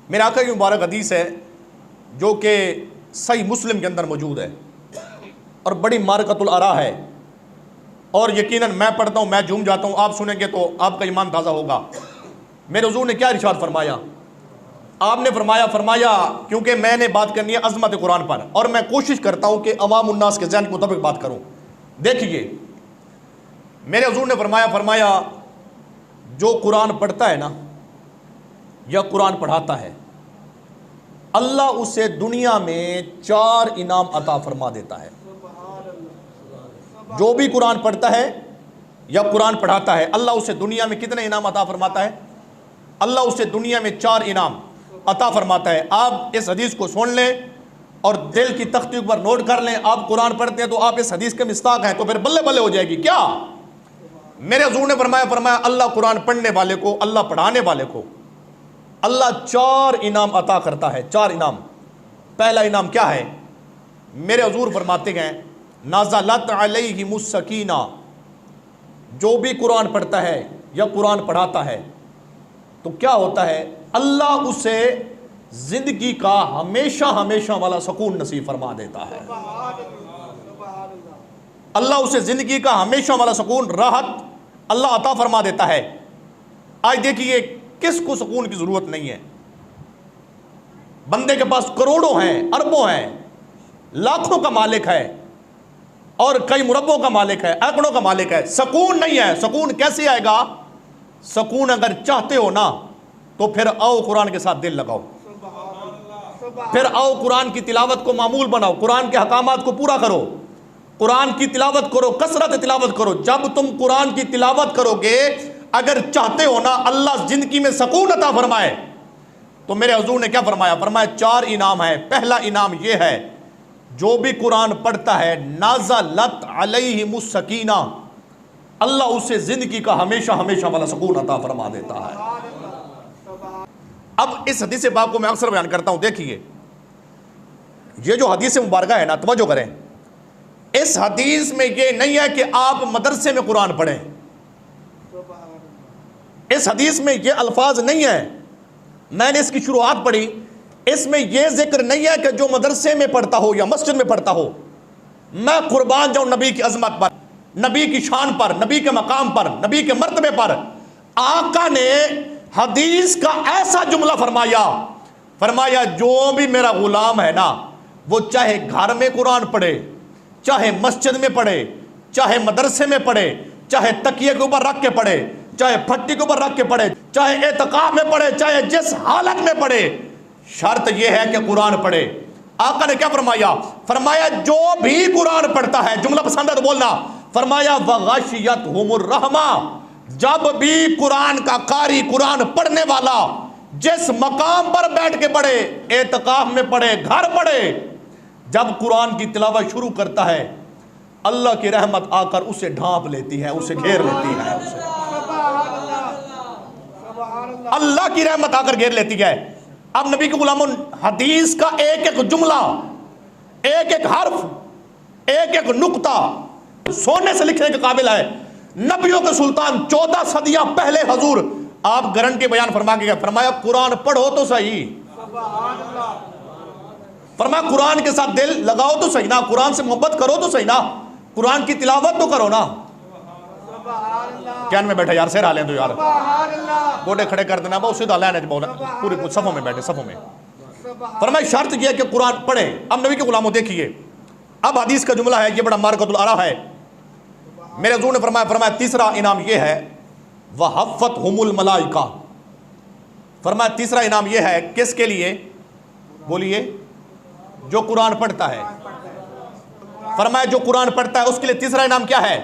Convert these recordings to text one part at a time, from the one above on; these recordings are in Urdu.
میرے آقا کی مبارک حدیث ہے جو کہ صحیح مسلم کے اندر موجود ہے اور بڑی معرکۃ الآراء ہے، اور یقیناً میں پڑھتا ہوں میں جھوم جاتا ہوں، آپ سنیں گے تو آپ کا ایمان تازہ ہوگا۔ میرے حضور نے کیا ارشاد فرمایا؟ آپ نے فرمایا کیونکہ میں نے بات کرنی ہے عظمت قرآن پر، اور میں کوشش کرتا ہوں کہ عوام الناس کے ذہن کے مطابق بات کروں۔ دیکھیے میرے حضور نے فرمایا جو قرآن پڑھتا ہے نا یا قرآن پڑھاتا ہے، اللہ اسے دنیا میں 4 انعام عطا فرما دیتا ہے۔ جو بھی قرآن پڑھتا ہے یا قرآن پڑھاتا ہے، اللہ اسے دنیا میں کتنے انعام عطا فرماتا ہے؟ اللہ اسے دنیا میں 4 انعام عطا فرماتا ہے۔ آپ اس حدیث کو سن لیں اور دل کی تختی پر نوٹ کر لیں۔ آپ قرآن پڑھتے ہیں تو آپ اس حدیث کے مصداق ہیں، تو پھر بلے بلے ہو جائے گی۔ کیا میرے حضور نے فرمایا اللہ قرآن پڑھنے والے کو، اللہ پڑھانے والے کو اللہ 4 انعام عطا کرتا ہے۔ 4 انعام۔ پہلا انعام کیا ہے؟ میرے حضور فرماتے ہیں نازلت علیہم السکینہ، جو بھی قرآن پڑھتا ہے یا قرآن پڑھاتا ہے تو کیا ہوتا ہے؟ اللہ اسے زندگی کا ہمیشہ ہمیشہ والا سکون نصیب فرما دیتا ہے۔ اللہ اسے زندگی کا ہمیشہ والا سکون، راحت اللہ عطا فرما دیتا ہے۔ آج دیکھیے کس کو سکون کی ضرورت نہیں ہے؟ بندے کے پاس کروڑوں ہیں، اربوں ہیں، لاکھوں کا مالک ہے اور کئی مربوں کا مالک ہے، اینکڑوں کا مالک ہے، سکون نہیں ہے۔ سکون کیسے آئے گا؟ سکون اگر چاہتے ہو نا تو پھر آؤ قرآن کے ساتھ دل لگاؤ، پھر آؤ قرآن کی تلاوت کو معمول بناؤ، قرآن کے احکامات کو پورا کرو، قرآن کی تلاوت کرو، کثرت تلاوت کرو۔ جب تم قرآن کی تلاوت کرو گے، اگر چاہتے ہو نا اللہ زندگی میں سکون عطا فرمائے، تو میرے حضور نے کیا فرمایا؟ 4 انعام ہے۔ پہلا انعام یہ ہے جو بھی قرآن پڑھتا ہے نازلت علیہم السکینہ، اللہ اسے زندگی کا ہمیشہ ہمیشہ والا سکون عطا فرما دیتا ہے۔ اب اس حدیث پاک کو میں اکثر بیان کرتا ہوں۔ دیکھیے یہ جو حدیث مبارکہ ہے نا، توجہ کریں، اس حدیث میں یہ نہیں ہے کہ آپ مدرسے میں قرآن پڑھیں، اس حدیث میں یہ الفاظ نہیں ہیں۔ میں نے اس کی شروعات پڑھی، اس میں یہ ذکر نہیں ہے کہ جو مدرسے میں پڑھتا ہو یا مسجد میں پڑھتا ہو۔ میں قربان جاؤں نبی کی عظمت پر، نبی کی شان پر، نبی کے مقام پر، نبی کے مرتبے پر۔ آقا نے حدیث کا ایسا جملہ فرمایا جو بھی میرا غلام ہے نا، وہ چاہے گھر میں قرآن پڑھے، چاہے مسجد میں پڑھے، چاہے مدرسے میں پڑھے، چاہے تکیے کے اوپر رکھ کے پڑھے، چاہے پھٹی کے اوپر رکھ کے پڑھے، چاہے اعتکاف میں پڑھے، چاہے جس حالت میں پڑھے، شرط یہ ہے کہ قرآن پڑھے۔ آقا نے کیا فرمایا جو بھی قرآن پڑھتا ہے، جملہ پسند ہے تو بولنا، فرمایا وغشیتہم الرحمہ، جب بھی قرآن کا قاری، قرآن پڑھنے والا جس مقام پر بیٹھ کے پڑھے، اعتکاف میں پڑھے، گھر پڑھے، جب قرآن کی تلاوت شروع کرتا ہے، اللہ کی رحمت آ کر اسے ڈھانپ لیتی ہے، اسے گھیر لیتی ہے، اللہ کی رحمت آ کر گھیر لیتی ہے۔ اب نبی کے غلاموں، حدیث کا ایک ایک جملہ، ایک ایک حرف، ایک ایک نقطہ سونے سے لکھنے کے قابل ہے۔ نبیوں کے سلطان 14 صدیاں پہلے حضور آپ گارنٹی بیان فرما کے گئے، فرمایا قرآن پڑھو تو صحیح، فرمایا قرآن کے ساتھ دل لگاؤ تو صحیح نا، قرآن سے محبت کرو تو صحیح نا، قرآن کی تلاوت تو کرو نا۔ کیا میں بیٹھا یار، سیر آلیں تو یار گوڑے کھڑے کر دینا، بہت سیدھا لینے پورے صفوں میں بیٹھے، صفوں میں۔ فرمایا شرط یہ ہے کہ قرآن پڑھے۔ اب نبی کے غلاموں دیکھیے، اب حدیث کا جملہ ہے، یہ بڑا معرکۃ الآراء ہے۔ میرے حضور نے فرمایا تیسرا انعام یہ ہے وَحَفَّتْهُمُ الْمَلَائِکَہ، فرمایا تیسرا انعام یہ ہے کس کے لیے؟ بولیے، جو قرآن پڑھتا ہے۔ فرمایا جو قرآن پڑھتا ہے اس کے لیے تیسرا انعام کیا ہے؟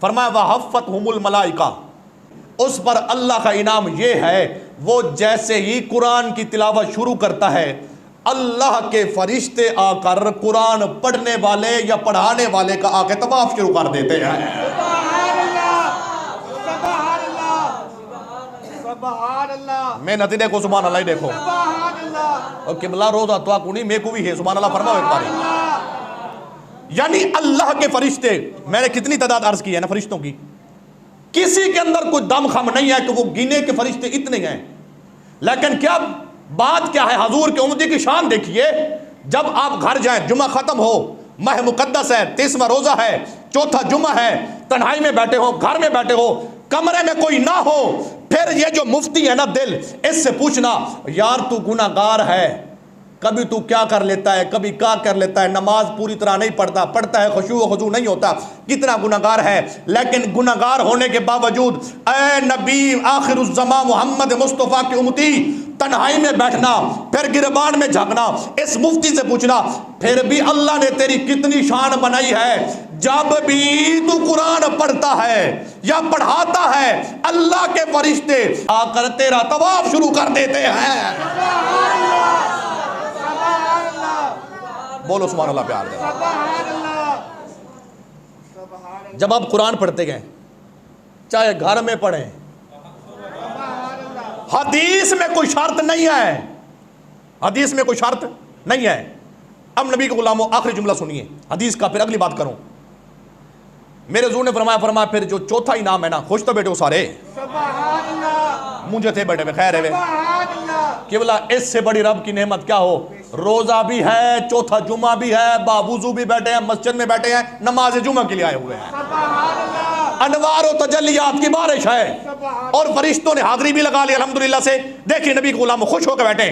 فرمایا وَحَفَّتْهُمُ الْمَلَائِکَہ، اس پر اللہ کا انعام یہ ہے وہ جیسے ہی قرآن کی تلاوت شروع کرتا ہے، اللہ کے فرشتے آ کر قرآن پڑھنے والے یا پڑھانے والے کا آ کے طواف شروع کر دیتے ہیں۔ میں نتیجے کو سبحان اللہ ہی دیکھو، اور قبلہ روزہ تو کنی میں کو بھی ہے، سبحان اللہ فرماؤ ایک باری۔ یعنی اللہ کے فرشتے، میں نے کتنی تعداد عرض کی ہے نا فرشتوں کی، کسی کے اندر کوئی دم خم نہیں ہے کہ وہ گنے کے فرشتے اتنے ہیں، لیکن کیا بات کیا ہے حضور کی امتی کی شان دیکھیے. جب آپ گھر جائیں، جمعہ ختم ہو، ماہ مقدس ہے، 30واں روزہ ہے، چوتھا جمعہ ہے، تنہائی میں بیٹھے ہو، گھر میں بیٹھے ہو، کمرے میں کوئی نہ ہو، پھر یہ جو مفتی ہے نا دل، اس سے پوچھنا یار تو گناہ گار ہے، کبھی تو کیا کر لیتا ہے، کبھی کیا کر لیتا ہے، نماز پوری طرح نہیں پڑھتا ہے، خشوع و خضوع نہیں ہوتا، کتنا گناہ گار ہے. لیکن گناہ گار ہونے کے باوجود اے نبی آخر الزمان محمد مصطفیٰ کی امتی، تنہائی میں بیٹھنا، پھر گربان میں جھانکنا، اس مفتی سے پوچھنا پھر بھی اللہ نے تیری کتنی شان بنائی ہے. جب بھی تو قرآن پڑھتا ہے یا پڑھاتا ہے، اللہ کے فرشتے آ کر تیرا طواف شروع کر دیتے ہیں. بولو سبحان اللہ پیار دے. جب آپ قرآن پڑھتے گئے، چاہے گھر میں پڑھیں، حدیث میں کوئی شرط نہیں ہے، حدیث میں کوئی شرط نہیں ہے. اب نبی کے غلاموں آخری جملہ سنیے حدیث کا، پھر اگلی بات کروں. میرے حضور نے فرمایا پھر جو چوتھا انعام ہے نا، خوش تو بیٹھے ہو سارے، مجھے تھے بیٹھے ہوئے، خیر ہے کہ بلا اس سے بڑی رب کی نعمت کیا ہو. روزہ بھی ہے، چوتھا جمعہ بھی ہے، باوضو بھی بیٹھے ہیں، مسجد میں بیٹھے ہیں، نماز جمعہ کے لیے آئے ہوئے ہیں. انوار و تجلیات کی بارش ہے اور فرشتوں نے حاضری بھی لگا لی الحمدللہ سے. دیکھیے نبی کے غلام خوش ہو کے بیٹھے،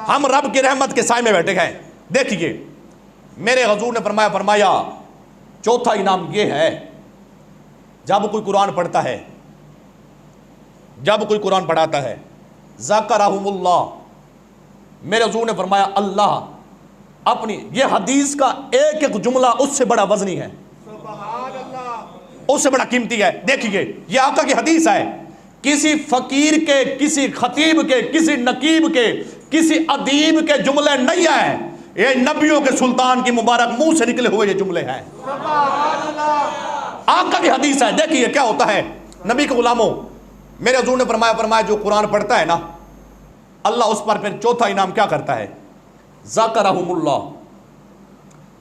ہم رب کی رحمت کے سائے میں بیٹھے ہیں. دیکھیے میرے حضور نے فرمایا چوتھا انعام یہ ہے، جب کوئی قرآن پڑھتا ہے، جب کوئی قرآن پڑھاتا ہے، ذکرہم اللہ، میرے حضور نے فرمایا اللہ اپنی، یہ حدیث کا ایک ایک جملہ اس سے بڑا وزنی ہے، اس سے بڑا قیمتی ہے. دیکھیے یہ آقا کی حدیث ہے، کسی فقیر کے، کسی خطیب کے، کسی نقیب کے، کسی ادیب کے جملے نہیں ہیں، یہ نبیوں کے سلطان کی مبارک منہ سے نکلے ہوئے یہ جملے ہیں. آقا کی حدیث ہے. دیکھیے کیا ہوتا ہے نبی کے غلاموں، میرے حضور نے فرمایا جو قرآن پڑھتا ہے نا، اللہ اس پر پھر چوتھا انعام کیا کرتا ہے، ذکرہم اللہ.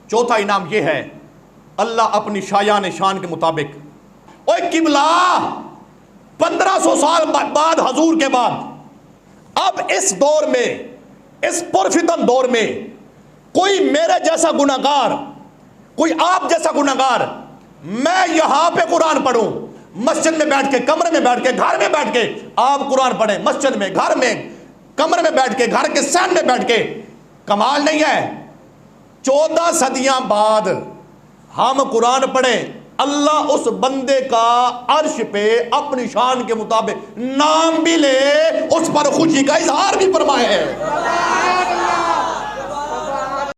چوتھا انعام یہ ہے، اللہ اپنی شایان شان کے مطابق، اوے قبلہ 1500 سال بعد حضور کے بعد، اب اس دور میں، اس پرفتن دور میں کوئی میرے جیسا گناہگار، کوئی آپ جیسا گناہگار، میں یہاں پہ قرآن پڑھوں، مسجد میں بیٹھ کے، کمرے میں بیٹھ کے، گھر میں بیٹھ کے آپ قرآن پڑھیں، مسجد میں، گھر میں، کمرے میں بیٹھ کے، گھر کے سین میں بیٹھ کے، کمال نہیں ہے؟ 14 صدیاں بعد ہم قرآن پڑھیں، اللہ اس بندے کا عرش پہ اپنی شان کے مطابق نام بھی لے، اس پر خوشی کا اظہار بھی فرمائے.